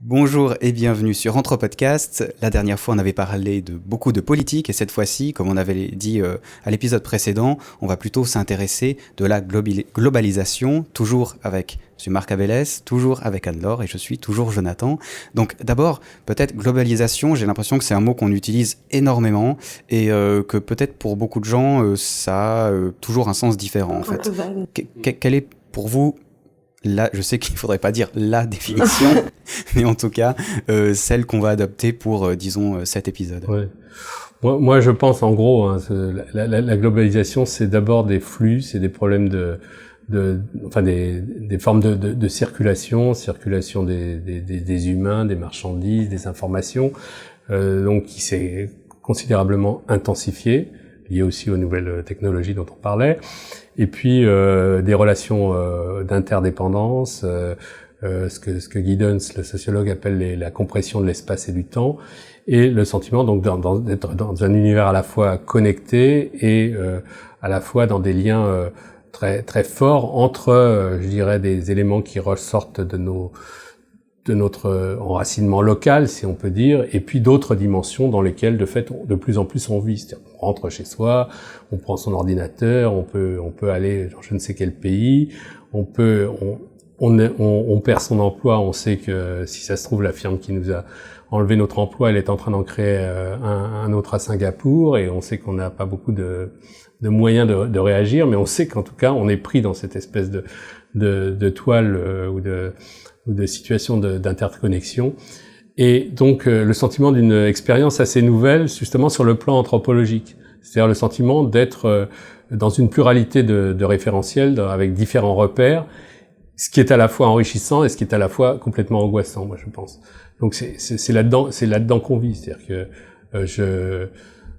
Bonjour et bienvenue sur Entre Podcast. La dernière fois, on avait parlé de beaucoup de politique et cette fois-ci, comme on avait dit à l'épisode précédent, on va plutôt s'intéresser de la globalisation, toujours avec M. Marc Abélès, toujours avec Anne-Laure et je suis toujours Jonathan. Donc d'abord, peut-être globalisation, j'ai l'impression que c'est un mot qu'on utilise énormément et que peut-être pour beaucoup de gens, ça a toujours un sens différent en fait. Quelle est pour vous là, je sais qu'il ne faudrait pas dire la définition, mais en tout cas, celle qu'on va adopter pour, disons, cet épisode. Ouais. Moi, je pense en gros, hein, la globalisation, c'est d'abord des flux, c'est des problèmes enfin des formes de circulation des humains, des marchandises, des informations, donc qui s'est considérablement intensifié, lié aussi aux nouvelles technologies dont on parlait. Et puis des relations d'interdépendance, ce que Giddens, le sociologue, appelle la compression de l'espace et du temps, et le sentiment donc d'être dans un univers à la fois connecté et à la fois dans des liens très très forts entre, je dirais, des éléments qui ressortent de notre enracinement local, si on peut dire, et puis d'autres dimensions dans lesquelles, de fait, de plus en plus on vit. C'est-à-dire, on rentre chez soi, on prend son ordinateur, on peut aller dans je ne sais quel pays, on perd son emploi, on sait que si ça se trouve, la firme qui nous a enlevé notre emploi, elle est en train d'en créer un autre à Singapour, et on sait qu'on n'a pas beaucoup de moyens de réagir, mais on sait qu'en tout cas, on est pris dans cette espèce de toile ou de situations d'interconnexion, et donc le sentiment d'une expérience assez nouvelle, justement sur le plan anthropologique, c'est-à-dire le sentiment d'être dans une pluralité de référentiels, avec différents repères, ce qui est à la fois enrichissant et ce qui est à la fois complètement angoissant, moi je pense. Donc c'est là-dedans qu'on vit, c'est-à-dire que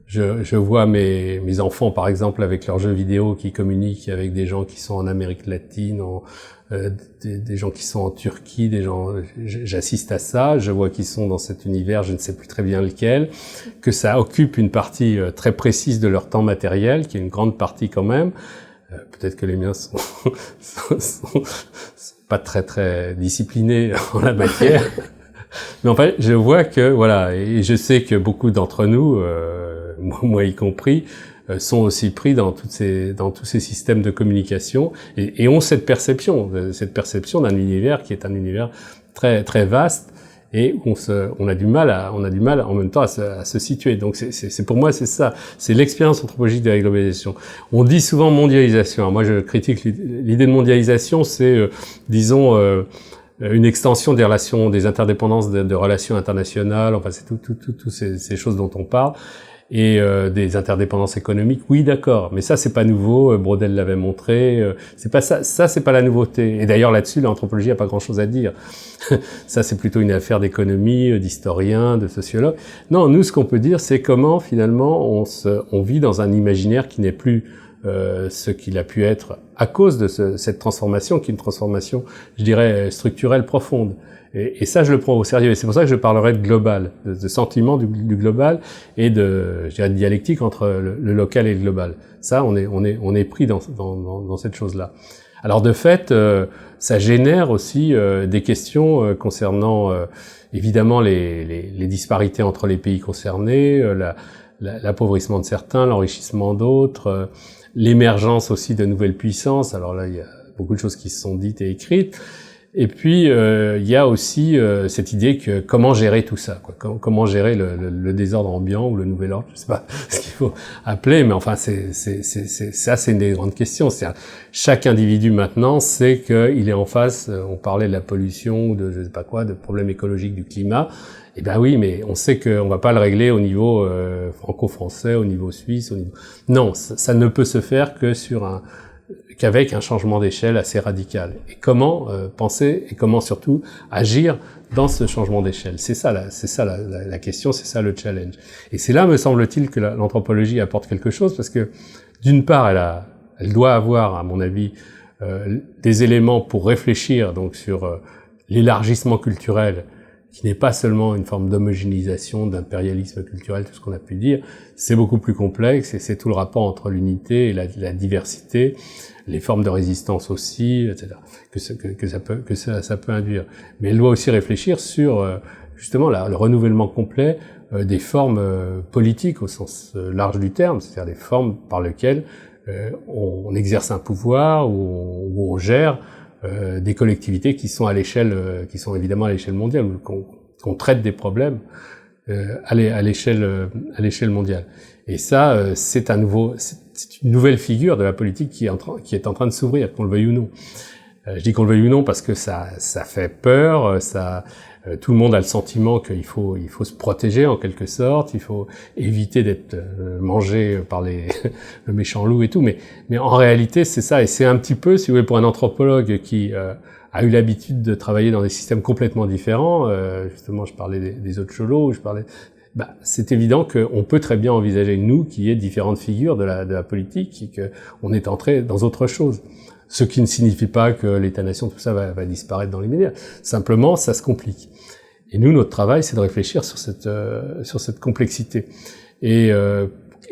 je vois mes enfants, par exemple, avec leurs jeux vidéo qui communiquent avec des gens qui sont en Amérique latine, des gens qui sont en Turquie, j'assiste à ça, je vois qu'ils sont dans cet univers, je ne sais plus très bien lequel, que ça occupe une partie très précise de leur temps matériel, qui est une grande partie quand même. Peut-être que les miens sont pas très très disciplinés en la matière. Mais en fait, je vois que, voilà, et je sais que beaucoup d'entre nous, moi y compris, sont aussi pris dans tous ces systèmes de communication et ont cette perception d'un univers qui est un univers très très vaste et où on a du mal en même temps à se situer. Donc c'est pour moi c'est ça, c'est l'expérience anthropologique de la globalisation. On dit souvent mondialisation. Alors moi je critique l'idée de mondialisation, c'est disons une extension des relations, des interdépendances de relations internationales, enfin c'est toutes ces choses dont on parle, et des interdépendances économiques. Oui, d'accord, mais ça c'est pas nouveau, Braudel l'avait montré, c'est pas ça c'est pas la nouveauté. Et d'ailleurs là-dessus l'anthropologie a pas grand-chose à dire. Ça c'est plutôt une affaire d'économie, d'historiens, de sociologues. Non, nous ce qu'on peut dire c'est comment finalement on vit dans un imaginaire qui n'est plus ce qu'il a pu être à cause de cette transformation, qui est une transformation, je dirais, structurelle profonde. Et ça, je le prends au sérieux. Et c'est pour ça que je parlerai de global, de sentiment du global et je dirais, de dialectique entre le local et le global. Ça, on est pris dans cette chose-là. Alors, de fait, ça génère aussi des questions concernant, évidemment, les disparités entre les pays concernés, l'appauvrissement de certains, l'enrichissement d'autres, l'émergence aussi de nouvelles puissances. Alors là, il y a beaucoup de choses qui se sont dites et écrites. Et puis, il y a aussi cette idée que comment gérer tout ça, quoi. Comment gérer le désordre ambiant ou le nouvel ordre, je sais pas ce qu'il faut appeler, mais enfin, c'est une des grandes questions. C'est-à-dire, chaque individu maintenant sait qu'il est en face, on parlait de la pollution ou de je sais pas quoi, de problèmes écologiques du climat. Eh ben oui, mais on sait qu'on va pas le régler au niveau franco-français, au niveau suisse, au niveau... Non, ça ne peut se faire que qu'avec un changement d'échelle assez radical. Et comment penser et comment surtout agir dans ce changement d'échelle. C'est ça la question, c'est ça le challenge. Et c'est là, me semble-t-il, que l'anthropologie apporte quelque chose, parce que d'une part, elle doit avoir, à mon avis, des éléments pour réfléchir donc sur l'élargissement culturel qui n'est pas seulement une forme d'homogénéisation, d'impérialisme culturel, tout ce qu'on a pu dire. C'est beaucoup plus complexe et c'est tout le rapport entre l'unité et la diversité, les formes de résistance aussi, etc. que ça peut induire. Mais elle doit aussi réfléchir sur justement le renouvellement complet des formes politiques au sens large du terme, c'est-à-dire des formes par lesquelles on exerce un pouvoir ou on gère des collectivités qui sont évidemment à l'échelle mondiale, qu'on traite des problèmes à l'échelle mondiale. Et ça, c'est une nouvelle figure de la politique qui est en train de s'ouvrir, qu'on le veuille ou non. Je dis qu'on le veuille ou non parce que ça fait peur, tout le monde a le sentiment qu'il faut se protéger en quelque sorte, il faut éviter d'être mangé par le méchant loup et tout, mais en réalité c'est ça, et c'est un petit peu, si vous voulez, pour un anthropologue qui a eu l'habitude de travailler dans des systèmes complètement différents, justement je parlais des autres cholos, c'est évident qu'on peut très bien envisager, nous, qu'il y ait différentes figures de la politique et qu'on est entré dans autre chose. Ce qui ne signifie pas que l'État-nation, tout ça va disparaître dans l'immédiat. Simplement, ça se complique. Et nous, notre travail, c'est de réfléchir sur cette complexité. Et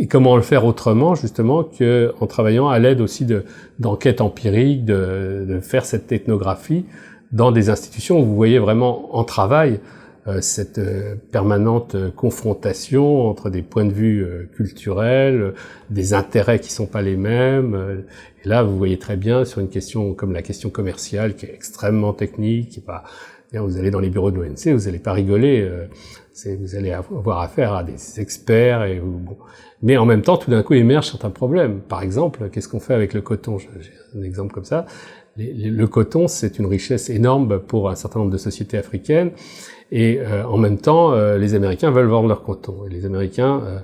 comment le faire autrement, justement, qu'en travaillant à l'aide aussi d'enquêtes empiriques, de faire cette ethnographie dans des institutions où vous voyez vraiment en travail cette permanente confrontation entre des points de vue culturels, des intérêts qui sont pas les mêmes. Et là, vous voyez très bien sur une question comme la question commerciale, qui est extrêmement technique, qui est pas... Vous allez dans les bureaux de l'ONC, vous allez pas rigoler, vous allez avoir affaire à des experts, mais en même temps, tout d'un coup, émergent certains problèmes. Par exemple, qu'est-ce qu'on fait avec le coton? J'ai un exemple comme ça. Le coton, c'est une richesse énorme pour un certain nombre de sociétés africaines, et en même temps, les Américains veulent vendre leur coton. Et les Américains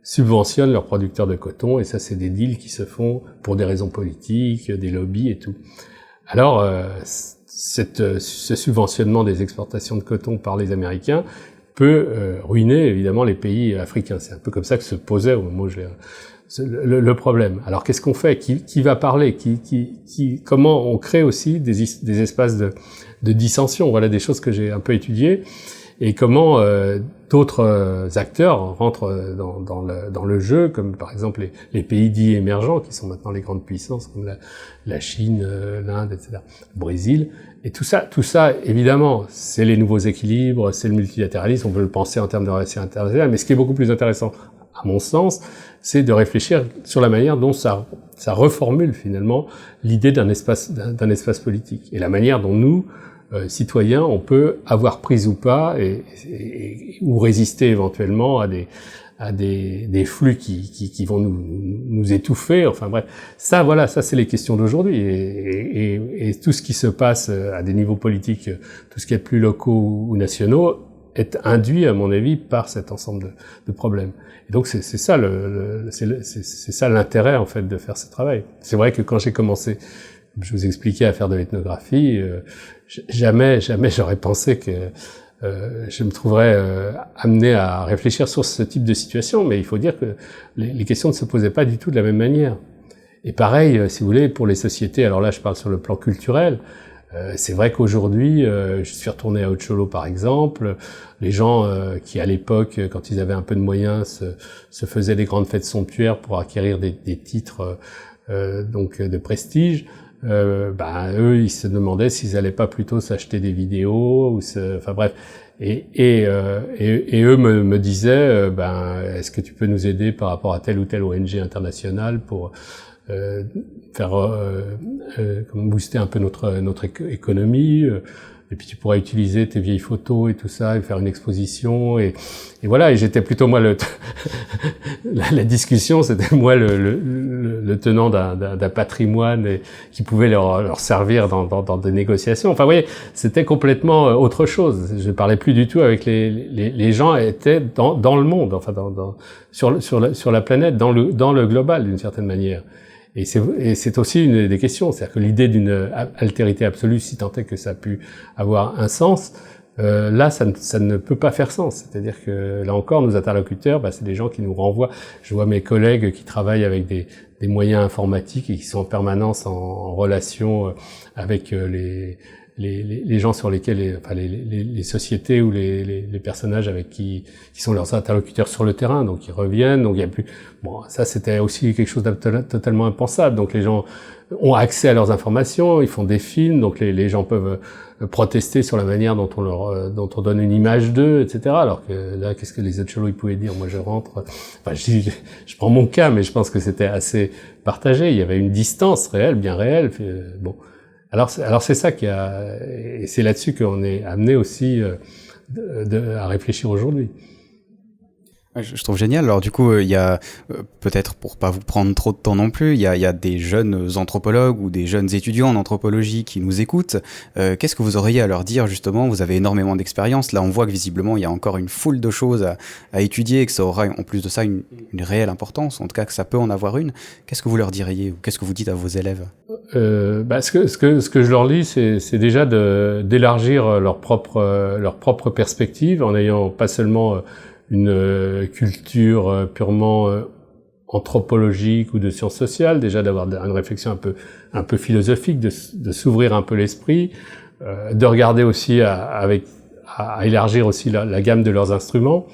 subventionnent leurs producteurs de coton, et ça, c'est des deals qui se font pour des raisons politiques, des lobbies et tout. Alors, ce subventionnement des exportations de coton par les Américains peut ruiner évidemment les pays africains. C'est un peu comme ça que se posait au moment où le problème. Alors qu'est-ce qu'on fait? Qui va parler? Comment on crée aussi des espaces de dissension? Voilà des choses que j'ai un peu étudiées. Et comment d'autres acteurs rentrent dans le jeu, comme par exemple les pays dits émergents, qui sont maintenant les grandes puissances, comme la Chine, l'Inde, etc., le Brésil. Et tout ça, évidemment, c'est les nouveaux équilibres, c'est le multilatéralisme, on peut le penser en termes de relations internationales, mais ce qui est beaucoup plus intéressant, à mon sens, c'est de réfléchir sur la manière dont ça reformule finalement l'idée d'un espace politique, et la manière dont nous, citoyens, on peut avoir prise ou pas, ou résister éventuellement à des flux qui vont nous étouffer. Enfin bref, ça c'est les questions d'aujourd'hui, et tout ce qui se passe à des niveaux politiques, tout ce qui est plus locaux ou nationaux, est induit, à mon avis, par cet ensemble de problèmes. Et donc c'est ça c'est ça l'intérêt en fait de faire ce travail. C'est vrai que quand j'ai commencé, je vous expliquais, à faire de l'ethnographie, jamais j'aurais pensé que je me trouverais amené à réfléchir sur ce type de situation, mais il faut dire que les questions ne se posaient pas du tout de la même manière. Et pareil, si vous voulez, pour les sociétés, alors là je parle sur le plan culturel, c'est vrai qu'aujourd'hui, je suis retourné à Otcholo par exemple, les gens qui à l'époque, quand ils avaient un peu de moyens, se faisaient des grandes fêtes somptuaires pour acquérir des titres donc de prestige, eux ils se demandaient s'ils allaient pas plutôt s'acheter des vidéos enfin bref, et eux me disaient est-ce que tu peux nous aider par rapport à telle ou telle ONG internationale pour faire booster un peu notre économie, et puis tu pourras utiliser tes vieilles photos et tout ça et faire une exposition, et voilà. Et j'étais plutôt moi la discussion, c'était moi le tenant d'un patrimoine qui pouvait leur servir dans des négociations. Enfin, vous voyez, c'était complètement autre chose. Je parlais plus du tout avec les gens, étaient dans le monde, enfin sur la planète, dans le global d'une certaine manière. Et c'est aussi une des questions, c'est-à-dire que l'idée d'une altérité absolue, si tant est que ça a pu avoir un sens, là, ça ne peut pas faire sens. C'est-à-dire que, là encore, nos interlocuteurs, c'est des gens qui nous renvoient. Je vois mes collègues qui travaillent avec des moyens informatiques et qui sont en permanence en relation avec les gens sur lesquels, les sociétés ou les personnages avec qui sont leurs interlocuteurs sur le terrain, donc ils reviennent, donc il y a plus, bon, ça c'était aussi quelque chose de totalement impensable, donc les gens ont accès à leurs informations, ils font des films, donc les gens peuvent protester sur la manière dont on donne une image d'eux, etc. Alors que là, qu'est-ce que les échelots ils pouvaient dire? Moi, je rentre. Enfin, je prends mon cas, mais je pense que c'était assez partagé. Il y avait une distance réelle, bien réelle. Bon, alors c'est ça et c'est là-dessus qu'on est amené aussi à réfléchir aujourd'hui. Je trouve génial. Alors du coup, il y a, peut-être pour pas vous prendre trop de temps non plus, il y a des jeunes anthropologues ou des jeunes étudiants en anthropologie qui nous écoutent. Qu'est-ce que vous auriez à leur dire justement? Vous avez énormément d'expérience. Là, on voit que visiblement, il y a encore une foule de choses à étudier et que ça aura en plus de ça une réelle importance, en tout cas que ça peut en avoir une. Qu'est-ce que vous leur diriez ou qu'est-ce que vous dites à vos élèves? Ce que je leur lis, c'est déjà d'élargir leur propre perspective en ayant pas seulement une culture purement anthropologique ou de sciences sociales, déjà d'avoir une réflexion un peu philosophique, de s'ouvrir un peu l'esprit, de regarder aussi à élargir aussi la gamme de leurs instruments,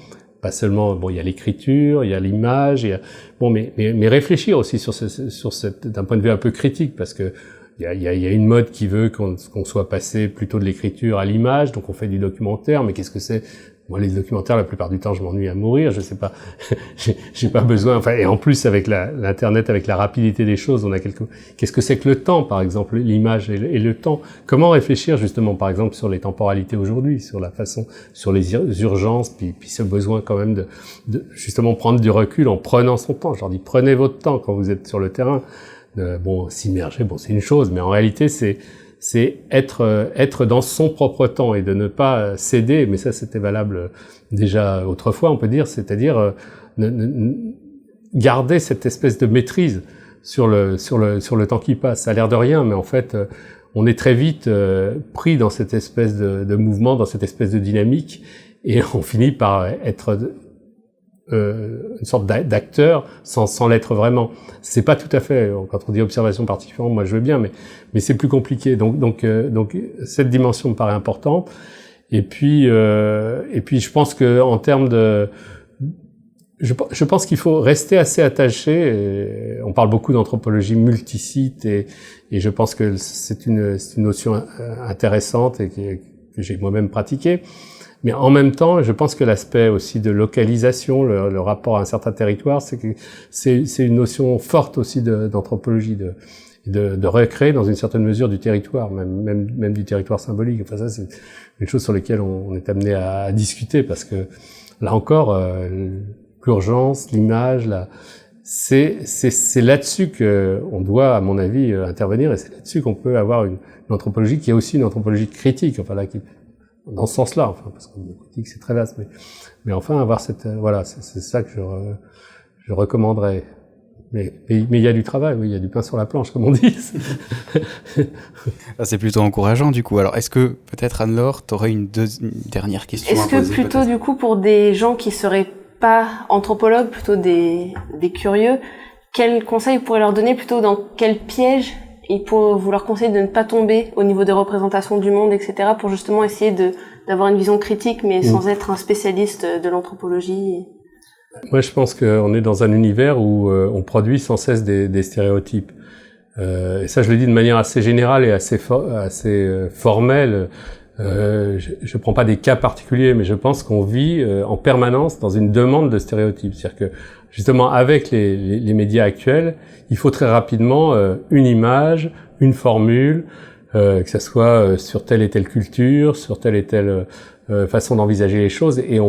pas seulement, bon, il y a l'écriture, il y a l'image, mais réfléchir aussi d'un point de vue un peu critique, parce que il y a une mode qui veut qu'on soit passé plutôt de l'écriture à l'image, donc on fait du documentaire, mais qu'est-ce que c'est? Moi, les documentaires, la plupart du temps, je m'ennuie à mourir. Je sais pas, j'ai pas besoin. Enfin, et en plus, avec l'internet, avec la rapidité des choses, qu'est-ce que c'est que le temps, par exemple, l'image et le temps. Comment réfléchir justement, par exemple, sur les temporalités aujourd'hui, sur la façon, sur les urgences, puis ce besoin quand même de justement prendre du recul en prenant son temps. Je leur dis, prenez votre temps quand vous êtes sur le terrain. S'immerger, bon, c'est une chose, mais en réalité, c'est être dans son propre temps et de ne pas céder, mais ça c'était valable déjà autrefois, on peut dire, c'est-à-dire garder cette espèce de maîtrise sur le temps qui passe. Ça a l'air de rien, mais en fait, on est très vite pris dans cette espèce de mouvement, dans cette espèce de dynamique, et on finit par être une sorte d'acteur sans l'être vraiment. C'est pas tout à fait, quand on dit observation particulièrement, moi je veux bien, mais c'est plus compliqué. Donc cette dimension me paraît importante. Et puis je pense que en termes je pense qu'il faut rester assez attaché. On parle beaucoup d'anthropologie multisite et je pense que c'est une notion intéressante et que j'ai moi-même pratiquée. Mais en même temps, je pense que l'aspect aussi de localisation, le rapport à un certain territoire, c'est une notion forte aussi d'anthropologie, de recréer dans une certaine mesure du territoire, même du territoire symbolique. Enfin, ça, c'est une chose sur laquelle on est amené à discuter, parce que là encore, l'urgence, l'image, c'est là-dessus que on doit, à mon avis, intervenir, et c'est là-dessus qu'on peut avoir une anthropologie qui est aussi une anthropologie critique. Enfin là, dans ce sens-là, enfin, parce que le critique c'est très vaste, mais enfin avoir voilà, c'est ça que je recommanderais. Mais il y a du travail, oui, il y a du pain sur la planche, comme on dit. C'est plutôt encourageant, du coup. Alors, est-ce que, peut-être, Anne-Laure, t'aurais une dernière question à poser? Est-ce que plutôt, du coup, pour des gens qui seraient pas anthropologues, plutôt des curieux, quels conseils vous pourrez leur donner, plutôt dans quel piège vous leur conseillez de ne pas tomber au niveau des représentations du monde, etc., pour justement essayer d'avoir une vision critique, mais sans être un spécialiste de l'anthropologie? Moi, je pense qu'on est dans un univers où on produit sans cesse des stéréotypes. Et ça, je le dis de manière assez générale et assez formelle. Je prends pas des cas particuliers, mais je pense qu'on vit en permanence dans une demande de stéréotypes. C'est-à-dire que, justement, avec les médias actuels, il faut très rapidement une image, une formule, que ça soit sur telle et telle culture, sur telle et telle façon d'envisager les choses, et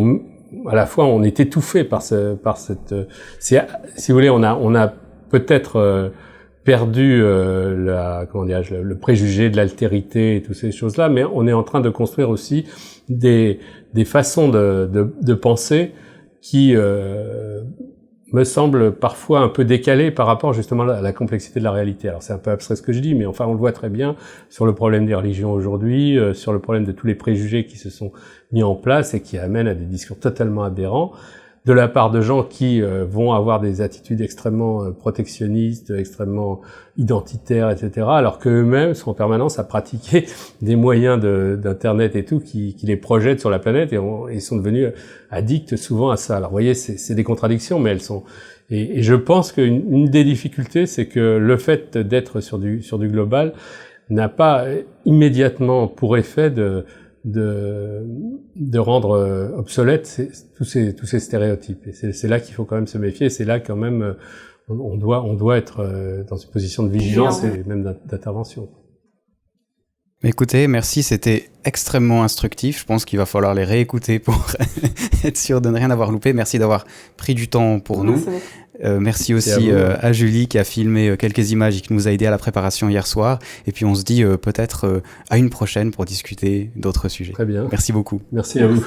à la fois on est étouffé par cette si vous voulez, on a peut-être perdu le préjugé de l'altérité et toutes ces choses-là, mais on est en train de construire aussi des façons de penser qui me semblent parfois un peu décalées par rapport justement à la complexité de la réalité. Alors c'est un peu abstrait ce que je dis, mais enfin on le voit très bien sur le problème des religions aujourd'hui, sur le problème de tous les préjugés qui se sont mis en place et qui amènent à des discours totalement aberrants. de la part de gens qui vont avoir des attitudes extrêmement protectionnistes, extrêmement identitaires, etc., alors qu'eux-mêmes sont en permanence à pratiquer des moyens d'internet et tout qui les projettent sur la planète et sont devenus addicts souvent à ça. Alors vous voyez, c'est des contradictions, mais elles sont... Et je pense qu'une des difficultés, c'est que le fait d'être sur du global n'a pas immédiatement pour effet de rendre obsolètes tous ces stéréotypes. Et c'est là qu'il faut quand même se méfier. C'est là quand même on doit être dans une position de vigilance et même d'intervention. Écoutez, merci, c'était extrêmement instructif. Je pense qu'il va falloir les réécouter pour être sûr de ne rien avoir loupé. Merci d'avoir pris du temps pour nous. Merci aussi à Julie qui a filmé quelques images et qui nous a aidé à la préparation hier soir. Et puis on se dit peut-être à une prochaine pour discuter d'autres sujets. Très bien. Merci beaucoup. Merci à vous.